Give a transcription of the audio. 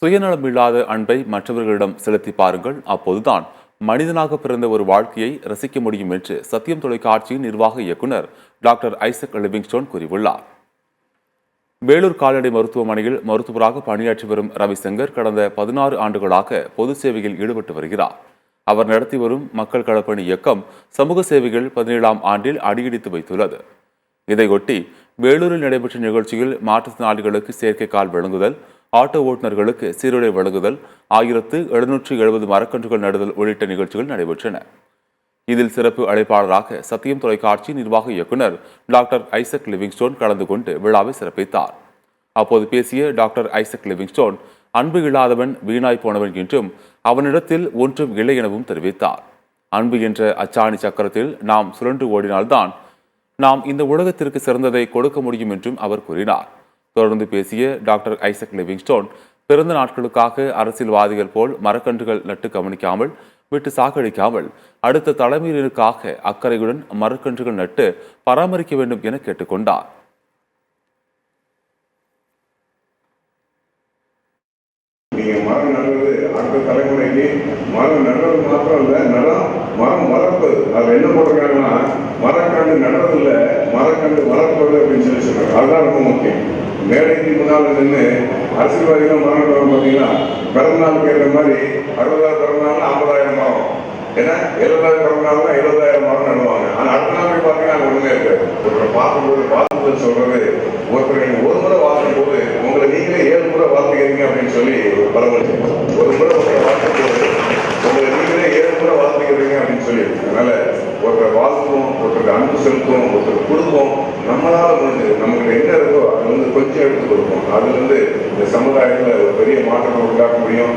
சுயநலமில்லாத அன்பை மற்றவர்களிடம் செலுத்தி பாருங்கள், அப்போதுதான் மனிதனாக பிறந்த ஒரு வாழ்க்கையை ரசிக்க முடியும் என்று சத்தியம் தொலைக்காட்சியின் நிர்வாக இயக்குனர் டாக்டர் ஐசக் லிவிங்ஸ்டோன் கூறியுள்ளார். வேலூர் கால்நடை மருத்துவமனையில் மருத்துவராக பணியாற்றி வரும் ரவிசங்கர் கடந்த 16 ஆண்டுகளாக பொது சேவையில் ஈடுபட்டு வருகிறார். அவர் நடத்தி வரும் மக்கள் களப்பணி இயக்கம் சமூக சேவைகள் 17ஆம் ஆண்டில் அடியெடுத்து வைத்துள்ளது. இதையொட்டி வேலூரில் நடைபெற்ற நிகழ்ச்சியில் மாற்றுத்திறனாளிகளுக்கு செயற்கை கால் வழங்குதல், ஆட்டோ ஓட்டுநர்களுக்கு சீருடை வழங்குதல், 1770 மரக்கன்றுகள் நடுதல் உள்ளிட்ட நிகழ்ச்சிகள் நடைபெற்றன. இதில் சிறப்பு அழைப்பாளராக சத்தியம் தொலைக்காட்சி நிர்வாக இயக்குனர் டாக்டர் ஐசக் லிவிங்ஸ்டோன் கலந்து கொண்டு விழாவை சிறப்பித்தார். அப்போது பேசிய டாக்டர் ஐசக் லிவிங்ஸ்டோன், அன்பு இல்லாதவன் வீணாய் போனவன் என்றும் அவனிடத்தில் ஒன்றும் இல்லை எனவும் தெரிவித்தார். அன்பு என்ற அச்சாணி சக்கரத்தில் நாம் சுழன்று ஓடினால்தான் நாம் இந்த உலகத்திற்கு சிறந்ததை கொடுக்க முடியும் என்றும் அவர் கூறினார். தொடர்ந்து பேசிய டாக்டர் ஐசக் லிவிங்ஸ்டோன், பிறந்த நாட்களுக்காக அரசியல்வாதிகள் போல் மரக்கன்றுகள் நட்டு கவனிக்காமல் விட்டு சாகடிக்காமல் அடுத்த தலைமுறையினருக்காக அக்கறையுடன் மரக்கன்றுகள் நட்டு பராமரிக்க வேண்டும் என கேட்டுக்கொண்டார். மரம் நடுவது அடுத்த தலைமுறைக்கு மரம் நடுறது மாத்திரம் இல்லை, மரம் வளர்ப்பது. அது என்ன போட்டிருக்காங்கன்னா, மரக்கன்று நடுறதில்ல, மரக்கன்று வளர்ப்பது அப்படின்னு சொல்லி சொல்றாங்க. அதுதான் ரொம்ப முக்கியம். மேடைக்கு முன்னால் நின்று அரசியல்வாதிகள் மரம் நடுவாங்க. பார்த்தீங்கன்னா பிறந்த நாள் கேட்குற மாதிரி 60,000 பிறந்த நாள் 50,000 மரம், ஏன்னா 70,000 பிறந்த நாள் 70,000 மரம் நடுவாங்க. ஆனால் அடுத்த நாள் போய் பார்த்தீங்கன்னா அது ஒன்றுமே இருக்காது. ஒருத்தரை பார்க்கும்போது வாழ்த்துதல் சொல்றது, ஒருத்தரை நீங்கள் ஒரு முறை வாழ்க்கும் போது உங்களை நீங்களே 7 முறை வாழ்த்துக்கிறீங்க அப்படின்னு சொல்லி ஒரு பரவல். ஒரு முறை ஒருத்தரை வாழ்த்தும் போது உங்களை நீங்களே 7 முறை வாழ்த்துக்கிறீங்க அப்படின்னு சொல்லி. அதனால ஒருத்தரை வாழ்த்துவோம், ஒருத்தருக்கு அன்பு செலுத்துவோம், ஒருத்தருக்கு கொடுப்போம். நம்மளால முடிஞ்சது நமக்கு என்ன இருக்கோ அது கொஞ்சம் எடுத்து கொடுப்போம். அதுல இந்த சமுதாயத்தில் ஒரு பெரிய மாற்றத்தை உண்டாக்க முடியும்.